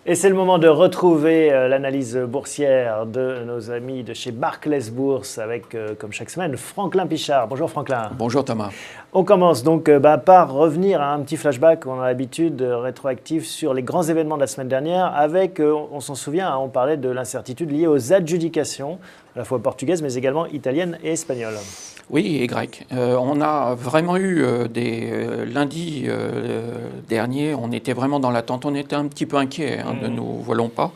Et c'est le moment de retrouver l'analyse boursière de nos amis de chez Barclays Bourse avec, comme chaque semaine, Franklin Pichard. Bonjour Franklin. Bonjour Thomas. On commence donc par revenir à un petit flashback, on a l'habitude rétroactif sur les grands événements de la semaine dernière avec, on s'en souvient, on parlait de l'incertitude liée aux adjudications, à la fois portugaises mais également italiennes et espagnoles. Oui, et grecques. On a vraiment eu lundi dernier, on était vraiment dans l'attente, on était un petit peu inquiets, ne nous voilons pas.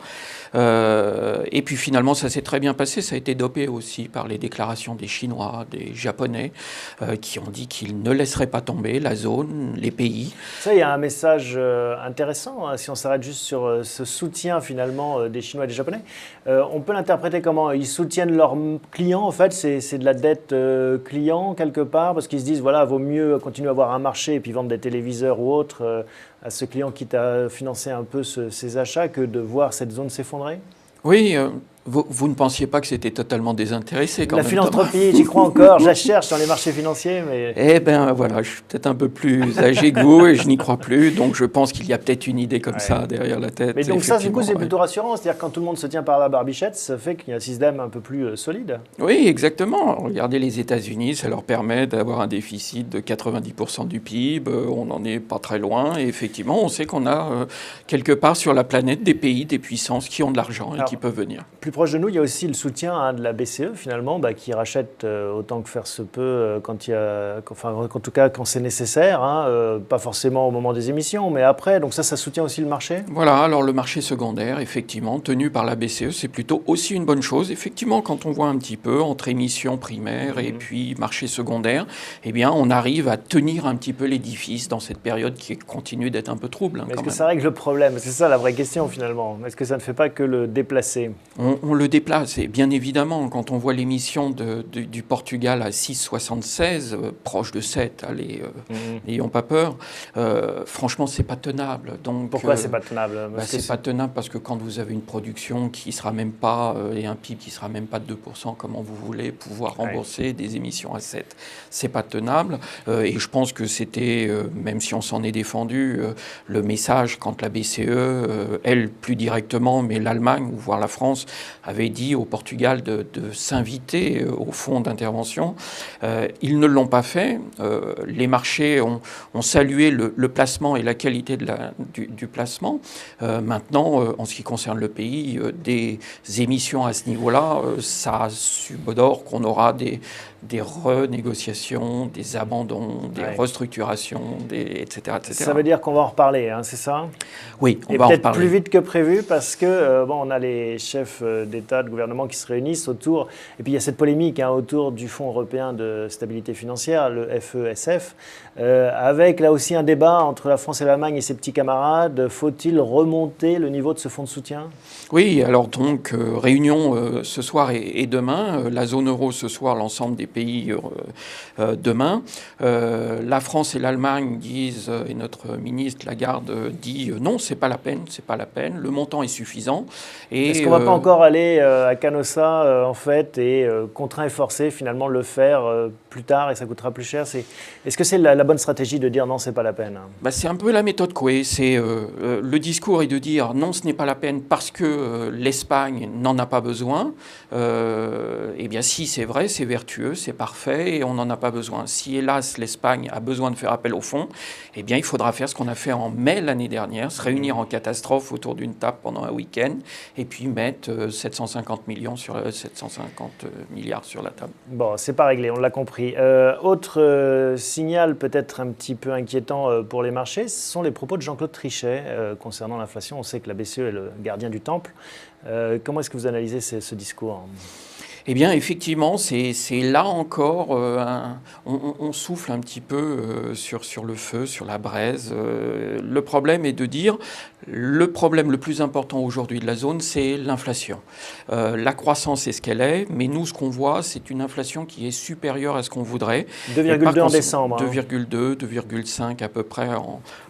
Et puis finalement, ça s'est très bien passé. Ça a été dopé aussi par les déclarations des Chinois, des Japonais, qui ont dit qu'ils ne laisseraient pas tomber la zone, les pays. Ça, il y a un message intéressant, hein, si on s'arrête juste sur ce soutien finalement des Chinois et des Japonais. On peut l'interpréter comment? Ils soutiennent leurs clients, en fait, c'est de la dette client quelque part, parce qu'ils se disent, voilà, vaut mieux continuer à avoir un marché et puis vendre des téléviseurs ou autres à ce client quitte à financer un peu ses achats que de voir cette zone s'effondrer? Oui, vous ne pensiez pas que c'était totalement désintéressé quand La même, philanthropie, j'y crois encore, je la cherche dans les marchés financiers, mais... Eh bien voilà, je suis peut-être un peu plus âgé que vous et je n'y crois plus, donc je pense qu'il y a peut-être une idée comme ça derrière la tête. Mais donc ça, du coup, c'est plutôt rassurant, c'est-à-dire quand tout le monde se tient par la barbichette, ça fait qu'il y a un système un peu plus solide. Oui, exactement. Regardez les États-Unis, ça leur permet d'avoir un déficit de 90% du PIB, on n'en est pas très loin, et effectivement, on sait qu'on a quelque part sur la planète des pays, des puissances qui ont de l'argent et qui peuvent venir. Plus proche de nous, il y a aussi le soutien de la BCE, finalement, qui rachète autant que faire se peut, quand il y a, enfin, en tout cas quand c'est nécessaire, pas forcément au moment des émissions, mais après. Donc ça soutient aussi le marché? Voilà, alors le marché secondaire, effectivement, tenu par la BCE, c'est plutôt aussi une bonne chose. Effectivement, quand on voit un petit peu entre émissions primaires et puis marché secondaire, eh bien, on arrive à tenir un petit peu l'édifice dans cette période qui continue d'être un peu trouble. Est-ce que ça règle le problème? C'est ça la vraie question, finalement. Est-ce que ça ne fait pas que le déplacer? On le déplace, et bien évidemment, quand on voit l'émission du Portugal à 6,76, proche de 7, allez, n'ayons pas peur, franchement, c'est pas tenable. Donc, pourquoi c'est pas tenable? C'est pas tenable parce que quand vous avez une production qui sera même pas, et un PIB qui sera même pas de 2%, comment vous voulez pouvoir rembourser des émissions à 7? C'est pas tenable, et je pense que c'était, même si on s'en est défendu, le message quand la BCE, elle plus directement, mais l'Allemagne, ou voire la France, avait dit au Portugal de s'inviter au fonds d'intervention. Ils ne l'ont pas fait. Les marchés ont salué le placement et la qualité du placement. Maintenant, en ce qui concerne le pays, des émissions à ce niveau-là, ça subodore qu'on aura des renégociations, des abandons, des restructurations, etc., etc. Ça veut dire qu'on va en reparler, c'est ça? Oui, on va en reparler. Et peut-être plus vite que prévu parce que on a les chefs d'État, de gouvernement qui se réunissent autour, et puis il y a cette polémique autour du Fonds européen de stabilité financière, le FESF, avec là aussi un débat entre la France et l'Allemagne et ses petits camarades. Faut-il remonter le niveau de ce fonds de soutien? Oui, alors donc réunion ce soir et demain, la zone euro ce soir, l'ensemble des pays demain. La France et l'Allemagne disent, et notre ministre Lagarde dit non, c'est pas la peine, le montant est suffisant. Est-ce qu'on ne va pas encore aller à Canossa en fait et contraint et forcé finalement le faire plus tard et ça coûtera plus cher? Est-ce que c'est la bonne stratégie de dire non, c'est pas la peine? C'est un peu la méthode Coué. Le discours est de dire non, ce n'est pas la peine parce que l'Espagne n'en a pas besoin. Eh bien, si c'est vrai, c'est vertueux, c'est parfait et on n'en a pas besoin. Si, hélas, l'Espagne a besoin de faire appel au fonds, eh bien, il faudra faire ce qu'on a fait en mai l'année dernière, se réunir en catastrophe autour d'une table pendant un week-end et puis mettre 750 milliards sur la table. Bon, c'est pas réglé, on l'a compris. Autre signal peut-être un petit peu inquiétant pour les marchés, ce sont les propos de Jean-Claude Trichet concernant l'inflation. On sait que la BCE est le gardien du temple. Comment est-ce que vous analysez ce discours? Eh bien, effectivement, c'est là encore, on souffle un petit peu sur le feu, sur la braise. Le problème est de dire, le problème le plus important aujourd'hui de la zone, c'est l'inflation. La croissance est ce qu'elle est, mais nous, ce qu'on voit, c'est une inflation qui est supérieure à ce qu'on voudrait. 2,2 en décembre. 2,2, 2,5 à peu près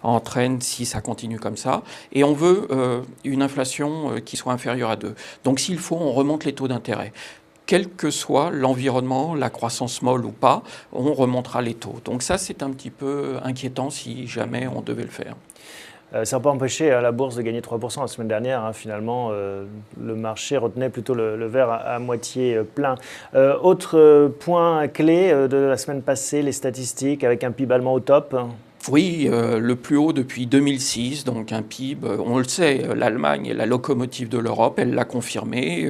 entraîne si ça continue comme ça. Et on veut une inflation qui soit inférieure à 2. Donc, s'il faut, on remonte les taux d'intérêt. quel que soit l'environnement, la croissance molle ou pas, on remontera les taux. Donc ça, c'est un petit peu inquiétant si jamais on devait le faire. Ça n'a pas empêché la bourse de gagner 3% la semaine dernière. Finalement, le marché retenait plutôt le verre à moitié plein. Autre point clé de la semaine passée, les statistiques avec un PIB allemand au top. Oui, le plus haut depuis 2006, donc un PIB, on le sait, l'Allemagne est la locomotive de l'Europe, elle l'a confirmé,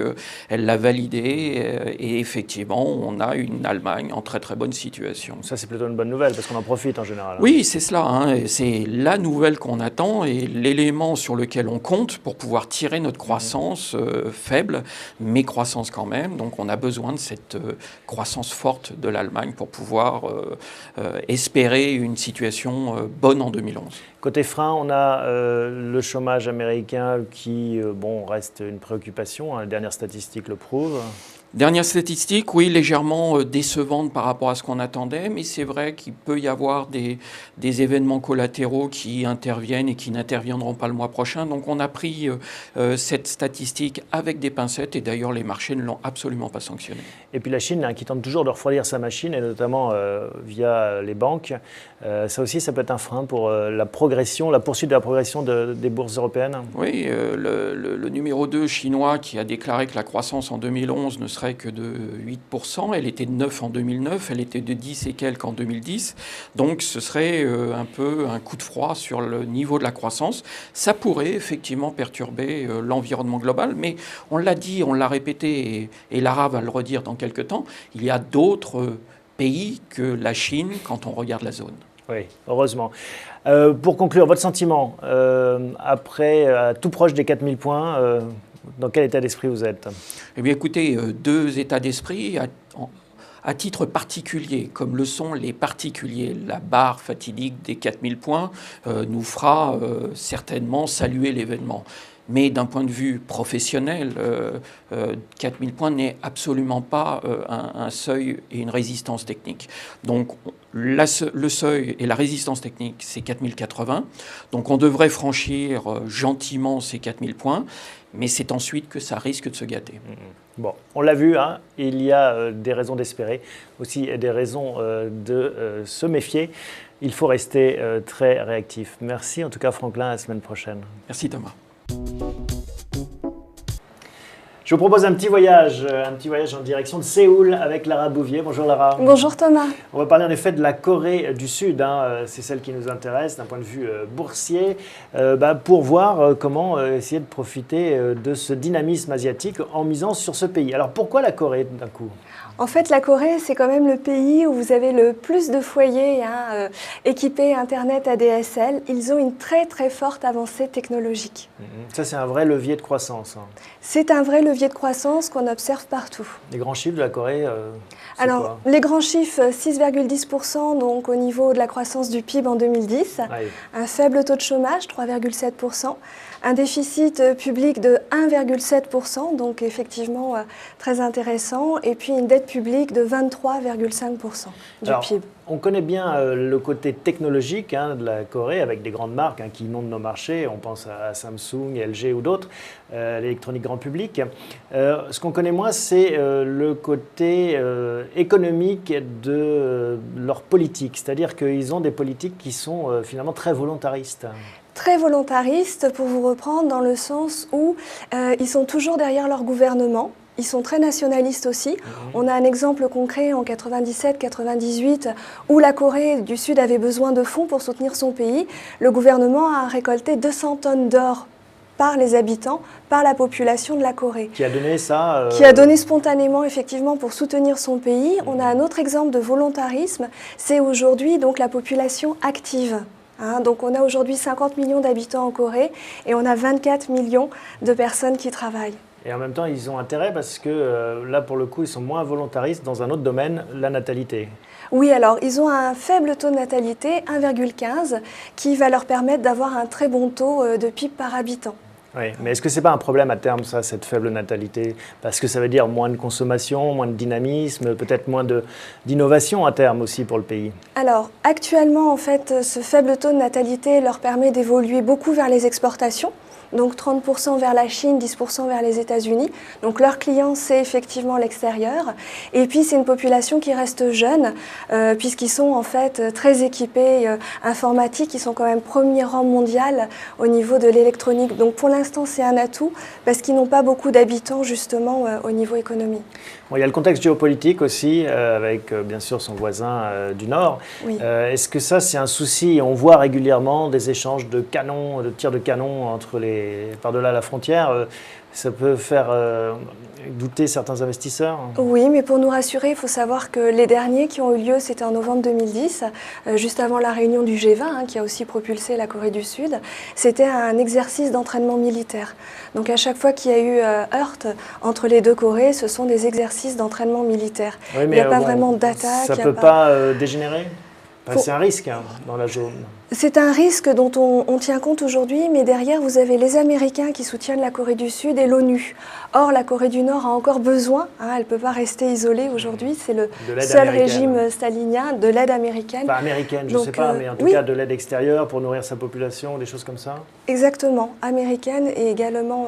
elle l'a validé, et effectivement, on a une Allemagne en très très bonne situation. Ça, c'est plutôt une bonne nouvelle, parce qu'on en profite en général. Oui, c'est cela, hein, c'est la nouvelle qu'on attend et l'élément sur lequel on compte pour pouvoir tirer notre croissance faible, mais croissance quand même. Donc on a besoin de cette croissance forte de l'Allemagne pour pouvoir espérer une situation bonne en 2011. Côté frein, on a le chômage américain qui reste une préoccupation. Les dernières statistiques le prouvent. Dernière statistique, oui, légèrement décevante par rapport à ce qu'on attendait, mais c'est vrai qu'il peut y avoir des événements collatéraux qui interviennent et qui n'interviendront pas le mois prochain. Donc on a pris cette statistique avec des pincettes et d'ailleurs les marchés ne l'ont absolument pas sanctionné. Et puis la Chine qui tente toujours de refroidir sa machine et notamment via les banques. Ça aussi, ça peut être un frein pour la poursuite de la progression des bourses européennes. Oui, le numéro 2 chinois qui a déclaré que la croissance en 2011 ne serait que de 8%, elle était de 9 en 2009, elle était de 10 et quelques en 2010, donc ce serait un peu un coup de froid sur le niveau de la croissance. Ça pourrait effectivement perturber l'environnement global, mais on l'a dit, on l'a répété, et Lara va le redire dans quelques temps, il y a d'autres pays que la Chine quand on regarde la zone. Oui, heureusement. Pour conclure, votre sentiment, après tout proche des 4000 points, dans quel état d'esprit vous êtes? Eh bien écoutez, deux états d'esprit. À titre particulier, comme le sont les particuliers, la barre fatidique des 4000 points nous fera certainement saluer l'événement. Mais d'un point de vue professionnel, 4000 points n'est absolument pas un seuil et une résistance technique. Donc le seuil et la résistance technique, c'est 4080. Donc on devrait franchir gentiment ces 4000 points, mais c'est ensuite que ça risque de se gâter. Bon, on l'a vu, hein, il y a des raisons d'espérer, aussi des raisons de se méfier. Il faut rester très réactif. Merci en tout cas Franklin, à la semaine prochaine. Merci Thomas. Je vous propose un petit voyage en direction de Séoul avec Lara Bouvier. Bonjour Lara. Bonjour Thomas. On va parler en effet de la Corée du Sud, hein. C'est celle qui nous intéresse d'un point de vue boursier, pour voir comment essayer de profiter de ce dynamisme asiatique en misant sur ce pays. Alors pourquoi la Corée d'un coup ? En fait, la Corée, c'est quand même le pays où vous avez le plus de foyers équipés Internet ADSL. Ils ont une très très forte avancée technologique. Ça, c'est un vrai levier de croissance. Hein. C'est un vrai levier de croissance qu'on observe partout. Les grands chiffres de la Corée, alors, quoi ? Les grands chiffres, 6,10% donc au niveau de la croissance du PIB en 2010, Aïe. Un faible taux de chômage, 3,7%, un déficit public de 1,7%, donc effectivement très intéressant, et puis une dette publique de 23,5% du PIB. On connaît bien le côté technologique de la Corée avec des grandes marques qui inondent nos marchés. On pense à Samsung, LG ou d'autres, l'électronique grand public. Ce qu'on connaît moins, c'est le côté économique de leur politique. C'est-à-dire qu'ils ont des politiques qui sont finalement très volontaristes. Très volontaristes, pour vous reprendre, dans le sens où ils sont toujours derrière leur gouvernement. Ils sont très nationalistes aussi. On a un exemple concret en 97-98 où la Corée du Sud avait besoin de fonds pour soutenir son pays. Le gouvernement a récolté 200 tonnes d'or par les habitants, par la population de la Corée. Qui a donné ça Qui a donné spontanément, effectivement, pour soutenir son pays. On a un autre exemple de volontarisme, c'est aujourd'hui donc la population active. Donc on a aujourd'hui 50 millions d'habitants en Corée et on a 24 millions de personnes qui travaillent. Et en même temps, ils ont intérêt parce que là, pour le coup, ils sont moins volontaristes dans un autre domaine, la natalité. Oui, alors ils ont un faible taux de natalité, 1,15, qui va leur permettre d'avoir un très bon taux de PIB par habitant. Oui, mais est-ce que ce n'est pas un problème à terme, ça, cette faible natalité? Parce que ça veut dire moins de consommation, moins de dynamisme, peut-être moins d'innovation à terme aussi pour le pays. Alors, actuellement, en fait, ce faible taux de natalité leur permet d'évoluer beaucoup vers les exportations. donc 30% vers la Chine, 10% vers les États-Unis. Donc leurs clients, c'est effectivement l'extérieur. Et puis c'est une population qui reste jeune, puisqu'ils sont en fait très équipés informatiques, ils sont quand même premier rang mondial au niveau de l'électronique. Donc pour l'instant, c'est un atout, parce qu'ils n'ont pas beaucoup d'habitants justement au niveau économie. Bon, il y a le contexte géopolitique aussi, avec bien sûr son voisin du Nord. Oui. Est-ce que ça, c'est un souci? On voit régulièrement des échanges de canons, de tirs de canons par-delà la frontière. Ça peut faire douter certains investisseurs? Oui, mais pour nous rassurer, il faut savoir que les derniers qui ont eu lieu, c'était en novembre 2010, juste avant la réunion du G20, qui a aussi propulsé la Corée du Sud. C'était un exercice d'entraînement militaire. Donc à chaque fois qu'il y a eu heurte entre les deux Corées, ce sont des exercices d'entraînement militaire. Oui, il n'y a pas vraiment d'attaque. Ça ne peut pas dégénérer? C'est un risque dans la zone. C'est un risque dont on tient compte aujourd'hui, mais derrière, vous avez les Américains qui soutiennent la Corée du Sud et l'ONU. Or, la Corée du Nord a encore besoin, elle ne peut pas rester isolée aujourd'hui, c'est le seul régime stalinien, de l'aide américaine. Pas américaine, je ne sais pas, mais en tout cas de l'aide extérieure pour nourrir sa population, des choses comme ça? Exactement, américaine et également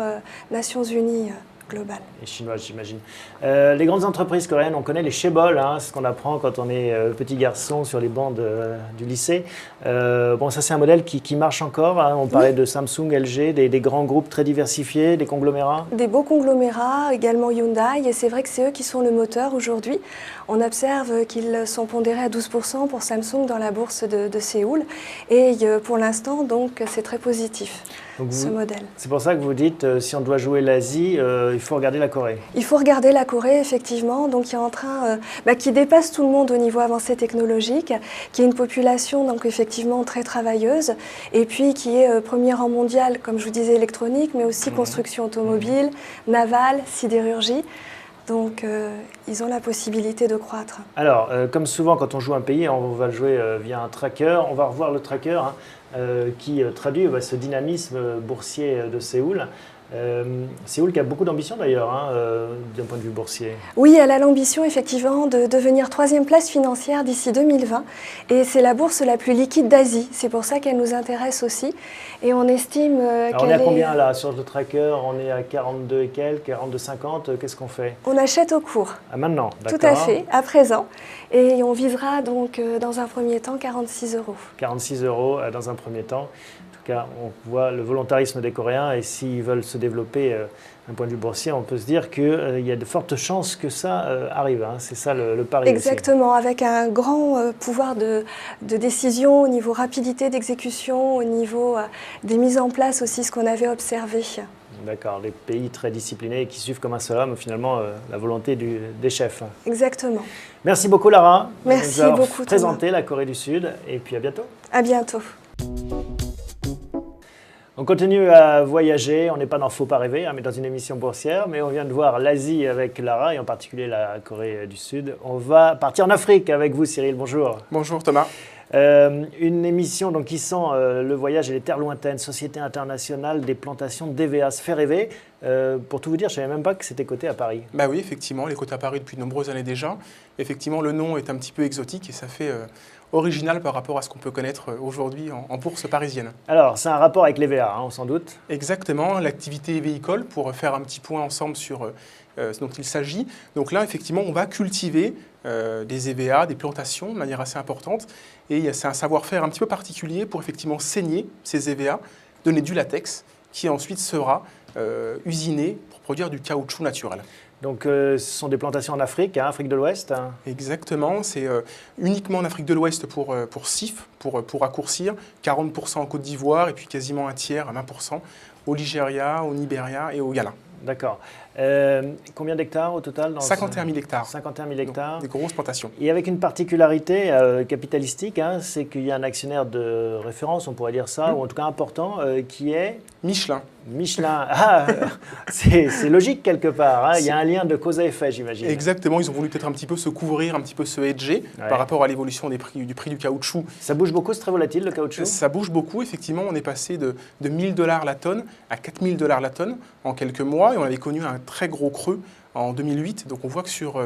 Nations Unies. Global. Et chinoise, j'imagine. Les grandes entreprises coréennes, on connaît les chaebols, ce qu'on apprend quand on est petit garçon sur les bancs du lycée. Bon, ça c'est un modèle qui marche encore. On parlait de Samsung, LG, des grands groupes très diversifiés, des conglomérats. Des beaux conglomérats, également Hyundai, et c'est vrai que c'est eux qui sont le moteur aujourd'hui. On observe qu'ils sont pondérés à 12% pour Samsung dans la bourse de Séoul, et pour l'instant, donc, c'est très positif. Donc ce modèle. C'est pour ça que vous dites, si on doit jouer l'Asie, il faut regarder la Corée. Il faut regarder la Corée, effectivement, donc qui est en train, qui dépasse tout le monde au niveau avancée technologique, qui est une population donc effectivement très travailleuse, et puis qui est premier rang mondial, comme je vous disais, électronique, mais aussi construction automobile, navale, sidérurgie. Donc, ils ont la possibilité de croître. Alors, comme souvent, quand on joue un pays, on va le jouer via un tracker. On va revoir le tracker qui traduit ce dynamisme boursier de Séoul. Séoul qui a beaucoup d'ambition d'ailleurs, d'un point de vue boursier. Oui, elle a l'ambition effectivement de devenir 3e place financière d'ici 2020. Et c'est la bourse la plus liquide d'Asie. C'est pour ça qu'elle nous intéresse aussi. Et on estime qu'elle on est à combien là sur le tracker? On est à 42 et quelques, 42,50. Qu'est-ce qu'on fait? On achète au cours. Ah, maintenant, d'accord. Tout à fait, à présent. Et on visera donc dans un premier temps 46 €. 46 € dans un premier temps. On voit le volontarisme des Coréens et s'ils veulent se développer d'un point de vue boursier, on peut se dire qu'il y a de fortes chances que ça arrive. C'est ça le pari. Exactement, aussi. Avec un grand pouvoir de décision au niveau rapidité d'exécution, au niveau des mises en place aussi, ce qu'on avait observé. D'accord, des pays très disciplinés qui suivent comme un seul homme finalement la volonté des chefs. Exactement. Merci beaucoup Lara. Merci beaucoup Thomas. Présenter la Corée du Sud et puis à bientôt. À bientôt. On continue à voyager, on n'est pas dans Faut pas rêver, mais dans une émission boursière, mais on vient de voir l'Asie avec Lara et en particulier la Corée du Sud. On va partir en Afrique avec vous Cyril, bonjour. Bonjour Thomas. Une émission donc, qui sent le voyage et les terres lointaines, Société internationale des plantations d'EVA, ça fait rêver. Pour tout vous dire, je ne savais même pas que c'était coté à Paris. Bah oui, effectivement, elle est cotée à Paris depuis de nombreuses années déjà. Effectivement, le nom est un petit peu exotique et ça fait original par rapport à ce qu'on peut connaître aujourd'hui en bourse parisienne. Alors, c'est un rapport avec l'EVA, on s'en doute. Exactement, l'activité véhicole, pour faire un petit point ensemble sur ce dont il s'agit. Donc là, effectivement, on va cultiver des EVA, des plantations de manière assez importante. Et c'est un savoir-faire un petit peu particulier pour effectivement saigner ces EVA, donner du latex, qui ensuite sera usiné pour produire du caoutchouc naturel. Donc ce sont des plantations en Afrique, Afrique de l'Ouest. Exactement, c'est uniquement en Afrique de l'Ouest pour CIF, pour raccourcir, 40% en Côte d'Ivoire et puis quasiment un tiers, 20% au Nigeria, au Nigeria et au Ghana. D'accord. Combien d'hectares au total 51 000 hectares. 51 000 hectares. Donc, des grosses plantations. Et avec une particularité capitalistique, c'est qu'il y a un actionnaire de référence, on pourrait dire ça, ou en tout cas important, qui est Michelin. Michelin. C'est logique quelque part. Il y a un lien de cause à effet, j'imagine. Exactement. Ils ont voulu peut-être un petit peu se couvrir, un petit peu se hedger par rapport à l'évolution du prix du caoutchouc. Ça bouge beaucoup, c'est très volatile le caoutchouc? Ça bouge beaucoup. Effectivement, on est passé de 1 000 $ la tonne à 4 000 $ la tonne en quelques mois. Et on avait connu un très gros creux en 2008. Donc on voit que sur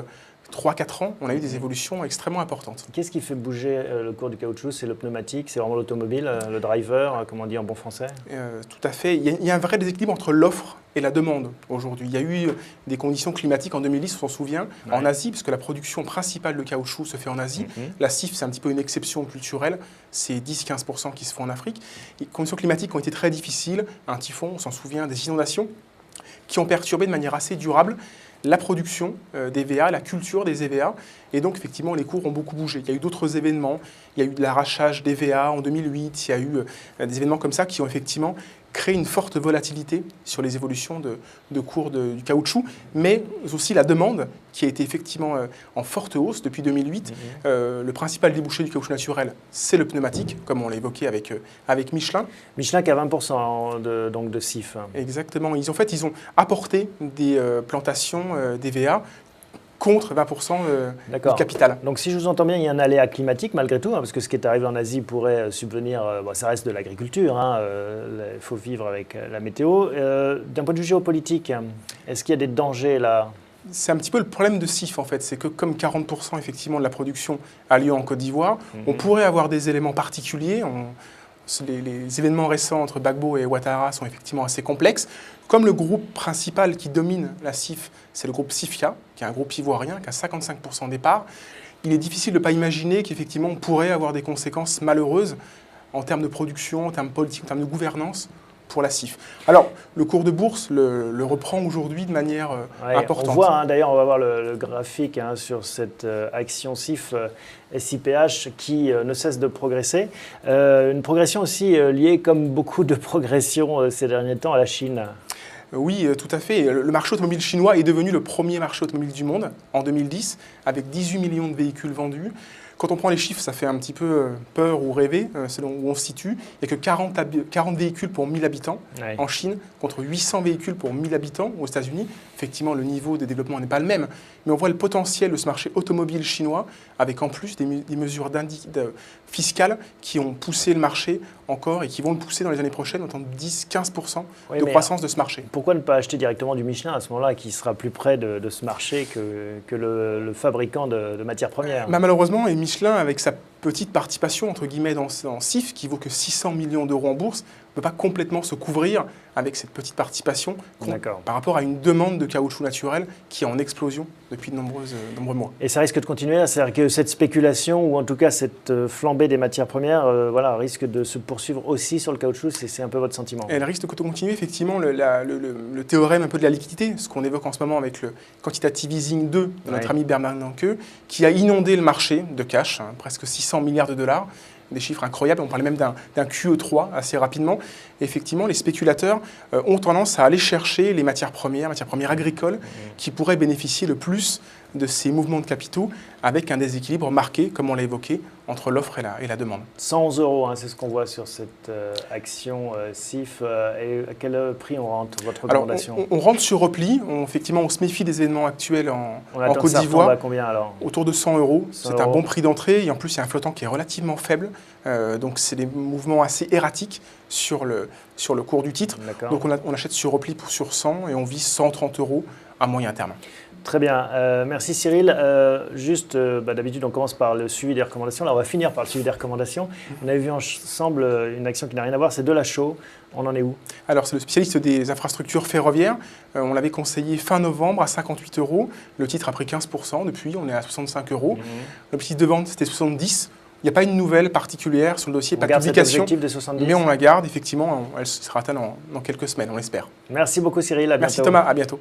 3-4 ans, on a eu des évolutions extrêmement importantes. Qu'est-ce qui fait bouger le cours du caoutchouc? C'est le pneumatique, c'est vraiment l'automobile, le driver, comme on dit en bon français? Tout à fait. Il y a un vrai déséquilibre entre l'offre et la demande aujourd'hui. Il y a eu des conditions climatiques en 2010, on s'en souvient, en Asie, puisque la production principale de caoutchouc se fait en Asie. La CIF, c'est un petit peu une exception culturelle, c'est 10-15% qui se font en Afrique. Les conditions climatiques ont été très difficiles, un typhon, on s'en souvient, des inondations, qui ont perturbé de manière assez durable la production d'EVA, la culture des EVA. Et donc, effectivement, les cours ont beaucoup bougé. Il y a eu d'autres événements. Il y a eu de l'arrachage d'EVA en 2008. Il y a eu des événements comme ça qui ont effectivement créé une forte volatilité sur les évolutions de cours du caoutchouc, mais aussi la demande qui a été effectivement en forte hausse depuis 2008. Le principal débouché du caoutchouc naturel, c'est le pneumatique, comme on l'a évoqué avec Michelin. Michelin qui a 20% donc de CIF. Exactement. Ils ont apporté des plantations d'EVA contre 20% du capital. Donc si je vous entends bien, il y a un aléa climatique malgré tout, parce que ce qui est arrivé en Asie pourrait subvenir, ça reste de l'agriculture, il faut vivre avec la météo. D'un point de vue géopolitique, est-ce qu'il y a des dangers là? C'est un petit peu le problème de CIF en fait, c'est que comme 40% effectivement de la production a lieu en Côte d'Ivoire, on pourrait avoir des éléments particuliers. Les événements récents entre Gbagbo et Ouattara sont effectivement assez complexes. Comme le groupe principal qui domine la CIF, c'est le groupe CIFIA, qui est un groupe ivoirien, qui a 55% des parts, il est difficile de ne pas imaginer qu'effectivement on pourrait avoir des conséquences malheureuses en termes de production, en termes politiques, en termes de gouvernance pour la CIF. Alors, le cours de bourse le reprend aujourd'hui de manière importante. On voit, d'ailleurs, on va voir le graphique sur cette action CIF SIPH qui ne cesse de progresser. Une progression aussi liée, comme beaucoup de progressions ces derniers temps, à la Chine. Oui, tout à fait. Le marché automobile chinois est devenu le premier marché automobile du monde en 2010, avec 18 millions de véhicules vendus. Quand on prend les chiffres, ça fait un petit peu peur ou rêver, selon où on se situe. Il n'y a que 40 véhicules pour 1000 habitants en Chine, contre 800 véhicules pour 1000 habitants aux États-Unis. Effectivement, le niveau de développement n'est pas le même, mais on voit le potentiel de ce marché automobile chinois, avec en plus des mesures fiscales qui ont poussé le marché encore et qui vont le pousser dans les années prochaines, autant de 10-15% de croissance de ce marché. Pourquoi ne pas acheter directement du Michelin à ce moment-là, qui sera plus près de ce marché que le fabricant de matières premières? Malheureusement, et Michelin, avec sa petite participation, entre guillemets, dans CIF, qui vaut que 600 millions d'euros en bourse, ne peut pas complètement se couvrir avec cette petite participation par rapport à une demande de caoutchouc naturel qui est en explosion depuis de nombreux mois. Et ça risque de continuer, c'est-à-dire que cette spéculation, ou en tout cas cette flambée des matières premières, risque de se poursuivre aussi sur le caoutchouc, c'est un peu votre sentiment? Elle risque de continuer, effectivement, le théorème un peu de la liquidité, ce qu'on évoque en ce moment avec le quantitative easing 2 de notre ami Bernard Nanke, qui a inondé le marché de cash, presque 600 milliards de dollars. Des chiffres incroyables, on parlait même d'un QE3 assez rapidement. Et effectivement, les spéculateurs ont tendance à aller chercher les matières premières agricoles, qui pourraient bénéficier le plus de ces mouvements de capitaux, avec un déséquilibre marqué, comme on l'a évoqué, entre l'offre et la demande. 111 €, c'est ce qu'on voit sur cette action CIF. Et à quel prix on rentre, votre recommandation? Alors, on rentre sur repli. Effectivement, on se méfie des événements actuels en Côte d'Ivoire. À combien alors? Autour de 100 €. C'est un bon prix d'entrée. Et en plus, il y a un flottant qui est relativement faible. Donc, c'est des mouvements assez erratiques sur le cours du titre. Donc, on achète sur repli sur 100 et on vise 130 € à moyen terme. Très bien. Merci Cyril. D'habitude, on commence par le suivi des recommandations. Là, on va finir par le suivi des recommandations. On avait vu ensemble une action qui n'a rien à voir, c'est Delachaux. On en est où? Alors, c'est le spécialiste des infrastructures ferroviaires. On l'avait conseillé fin novembre à 58 €. Le titre a pris 15%. Depuis, on est à 65 €. L'objectif de vente, c'était 70. Il n'y a pas une nouvelle particulière sur le dossier, pas de publication, de 70. Mais on la garde, effectivement. Elle sera atteinte dans quelques semaines, on l'espère. Merci beaucoup Cyril, à bientôt. Merci Thomas, à bientôt.